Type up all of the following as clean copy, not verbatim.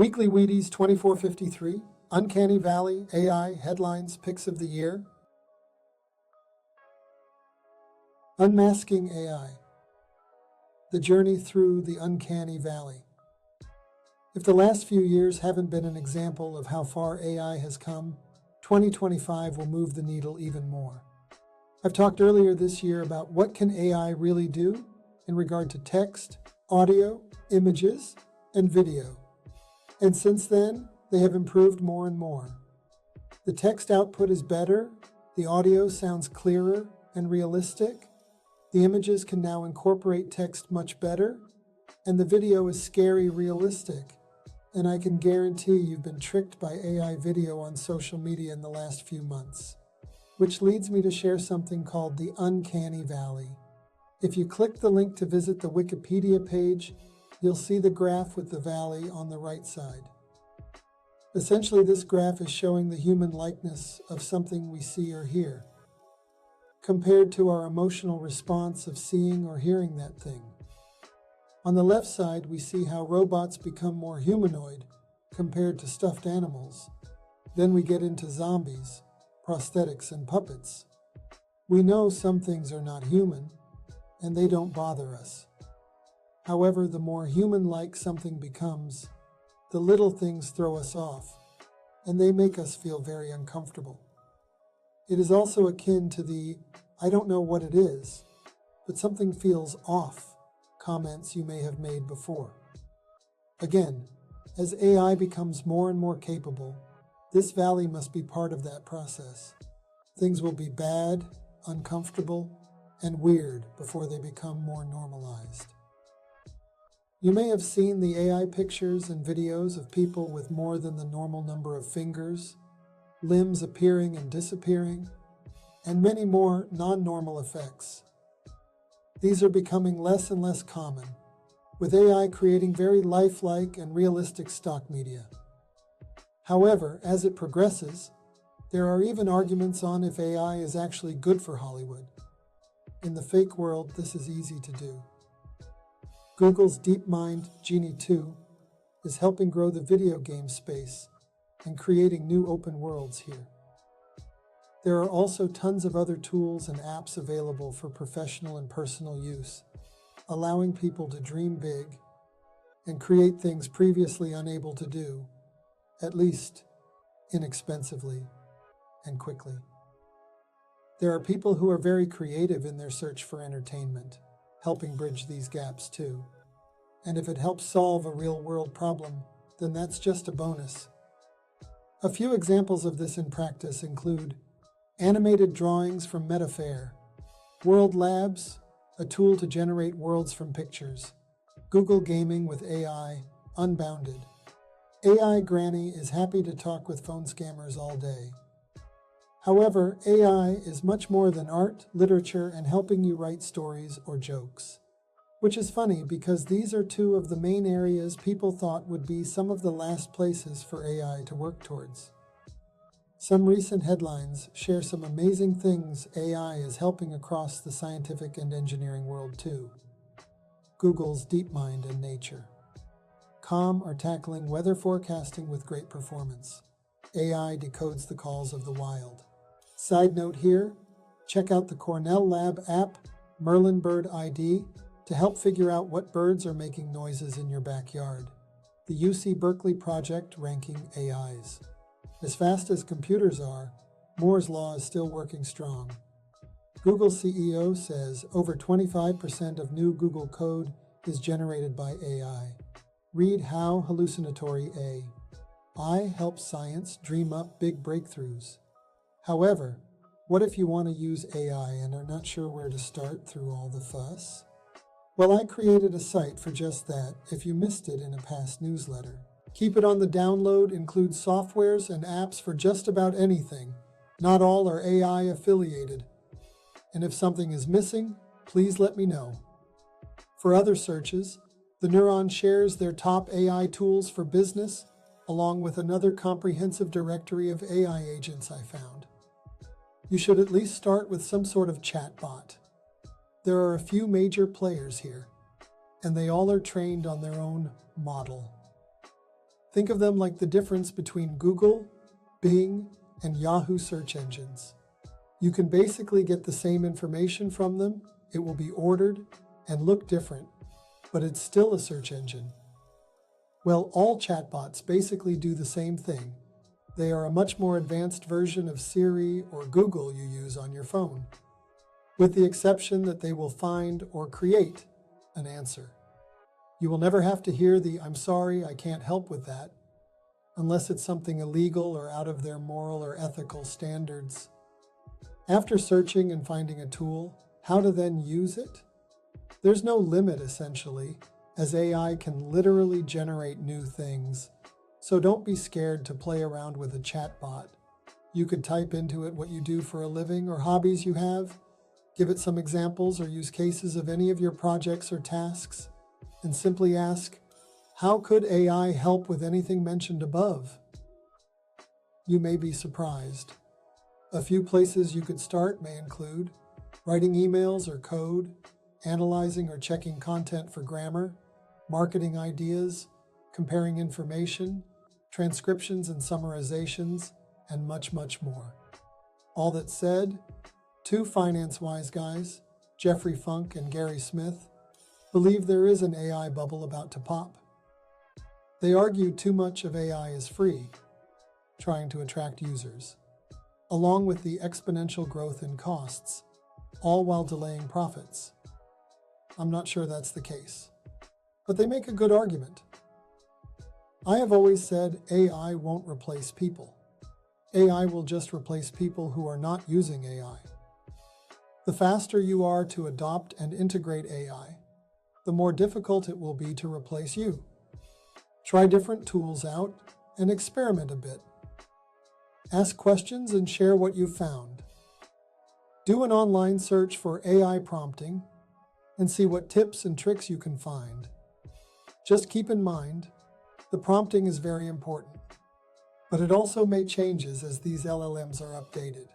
Weekly Wheaties 2453, Uncanny Valley AI Headlines Picks of the Year. Unmasking AI, the journey through the uncanny valley. If the last few years haven't been an example of how far AI has come, 2025 will move the needle even more. I've talked earlier this year about what can AI really do in regard to text, audio, images, and video. And since then, they have improved more and more. The text output is better, the audio sounds clearer and realistic, the images can now incorporate text much better, and the video is scary realistic. And I can guarantee you've been tricked by AI video on social media in the last few months. Which leads me to share something called the Uncanny Valley. If you click the link to visit the Wikipedia page, you'll see the graph with the valley on the right side. Essentially, this graph is showing the human likeness of something we see or hear, compared to our emotional response of seeing or hearing that thing. On the left side, we see how robots become more humanoid compared to stuffed animals. Then we get into zombies, prosthetics, and puppets. We know some things are not human, and they don't bother us. However, the more human-like something becomes, the little things throw us off, and they make us feel very uncomfortable. It is also akin to the, "I don't know what it is, but something feels off" comments you may have made before. Again, as AI becomes more and more capable, this valley must be part of that process. Things will be bad, uncomfortable, and weird before they become more normalized. You may have seen the AI pictures and videos of people with more than the normal number of fingers, limbs appearing and disappearing, and many more non-normal effects. These are becoming less and less common, with AI creating very lifelike and realistic stock media. However, as it progresses, there are even arguments on if AI is actually good for Hollywood. In the fake world, this is easy to do. Google's DeepMind Genie 2 is helping grow the video game space and creating new open worlds here. There are also tons of other tools and apps available for professional and personal use, allowing people to dream big and create things previously unable to do, at least inexpensively and quickly. There are people who are very creative in their search for entertainment, helping bridge these gaps too. And if it helps solve a real-world problem, then that's just a bonus. A few examples of this in practice include animated drawings from Metafair, World Labs, a tool to generate worlds from pictures, Google Gaming with AI, Unbounded. AI Granny is happy to talk with phone scammers all day. However, AI is much more than art, literature, and helping you write stories or jokes. Which is funny because these are two of the main areas people thought would be some of the last places for AI to work towards. Some recent headlines share some amazing things AI is helping across the scientific and engineering world too. Google's DeepMind and Nature. Com are tackling weather forecasting with great performance. AI decodes the calls of the wild. Side note here, check out the Cornell Lab app, Merlin Bird ID, to help figure out what birds are making noises in your backyard. The UC Berkeley project ranking AIs. As fast as computers are, Moore's Law is still working strong. Google CEO says over 25% of new Google code is generated by AI. Read how hallucinatory AI helps science dream up big breakthroughs. However, what if you want to use AI and are not sure where to start through all the fuss? Well, I created a site for just that if you missed it in a past newsletter. Keep it on the download includes softwares and apps for just about anything. Not all are AI affiliated. And if something is missing, please let me know. For other searches, the Neuron shares their top AI tools for business, along with another comprehensive directory of AI agents I found. You should at least start with some sort of chatbot. There are a few major players here, and they all are trained on their own model. Think of them like the difference between Google, Bing, and Yahoo search engines. You can basically get the same information from them, it will be ordered and look different, but it's still a search engine. Well, all chatbots basically do the same thing. They are a much more advanced version of Siri or Google you use on your phone, with the exception that they will find or create an answer. You will never have to hear the "I'm sorry, I can't help with that," unless it's something illegal or out of their moral or ethical standards. After searching and finding a tool, how to then use it? There's no limit, essentially, as AI can literally generate new things. So don't be scared to play around with a chatbot. You could type into it what you do for a living or hobbies you have, give it some examples or use cases of any of your projects or tasks, and simply ask, how could AI help with anything mentioned above? You may be surprised. A few places you could start may include writing emails or code, analyzing or checking content for grammar, marketing ideas, comparing information, transcriptions and summarizations, and much, much more. All that said, two finance-wise guys, Jeffrey Funk and Gary Smith, believe there is an AI bubble about to pop. They argue too much of AI is free, trying to attract users, along with the exponential growth in costs, all while delaying profits. I'm not sure that's the case, but they make a good argument. I have always said AI won't replace people. AI will just replace people who are not using AI. The faster you are to adopt and integrate AI, the more difficult it will be to replace you. Try different tools out and experiment a bit. Ask questions and share what you've found. Do an online search for AI prompting and see what tips and tricks you can find. Just keep in mind, the prompting is very important, but it also may change as these LLMs are updated.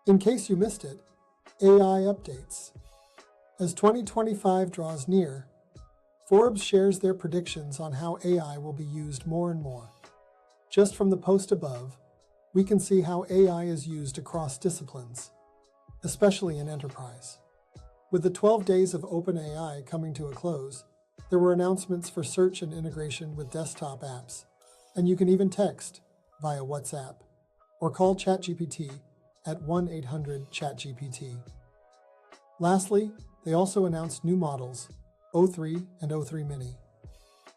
In case you missed it, AI updates. As 2025 draws near, Forbes shares their predictions on how AI will be used more and more. Just from the post above, we can see how AI is used across disciplines, especially in enterprise. With the 12 days of OpenAI coming to a close, there were announcements for search and integration with desktop apps, and you can even text via WhatsApp or call ChatGPT at 1-800-ChatGPT. Lastly, they also announced new models, O3 and O3 Mini.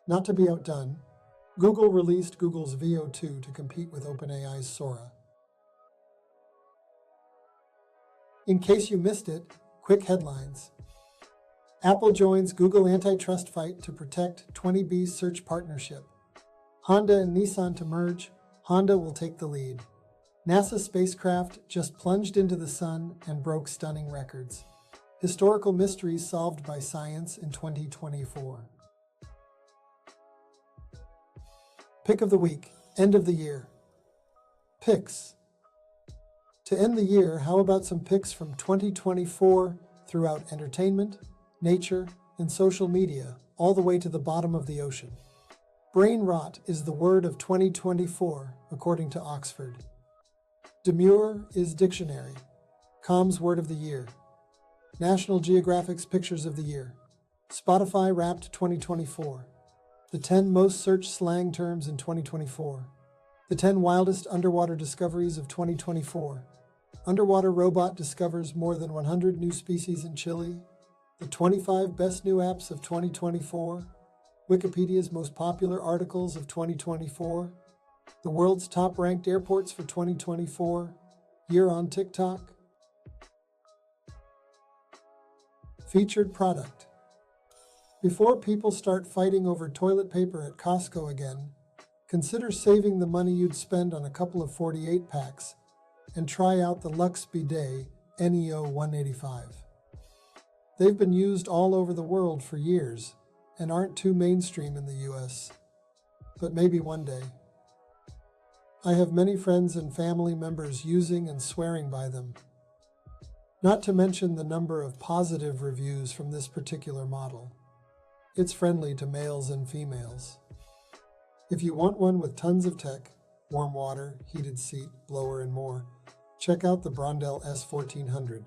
Not to be outdone, Google released Google's Veo2 to compete with OpenAI's Sora. In case you missed it, quick headlines. Apple joins Google antitrust fight to protect 20B's search partnership. Honda and Nissan to merge. Honda will take the lead. NASA spacecraft just plunged into the sun and broke stunning records. Historical mysteries solved by science in 2024. Pick of the week, end of the year. Picks. To end the year, how about some picks from 2024 throughout entertainment, nature, and social media, all the way to the bottom of the ocean? Brain rot is the word of 2024, according to Oxford. Demure is dictionary. Com's word of the year. National Geographic's pictures of the year. Spotify Wrapped 2024. The 10 most searched slang terms in 2024. The 10 wildest underwater discoveries of 2024. Underwater robot discovers more than 100 new species in Chile. The 25 best new apps of 2024. Wikipedia's most popular articles of 2024. The world's top ranked airports for 2024. Year on TikTok. Featured product. Before people start fighting over toilet paper at Costco again, consider saving the money you'd spend on a couple of 48 packs and try out the Lux Bidet NEO 185. They've been used all over the world for years and aren't too mainstream in the US, but maybe one day. I have many friends and family members using and swearing by them, not to mention the number of positive reviews from this particular model. It's friendly to males and females. If you want one with tons of tech, warm water, heated seat, blower, and more, check out the Brondell S1400.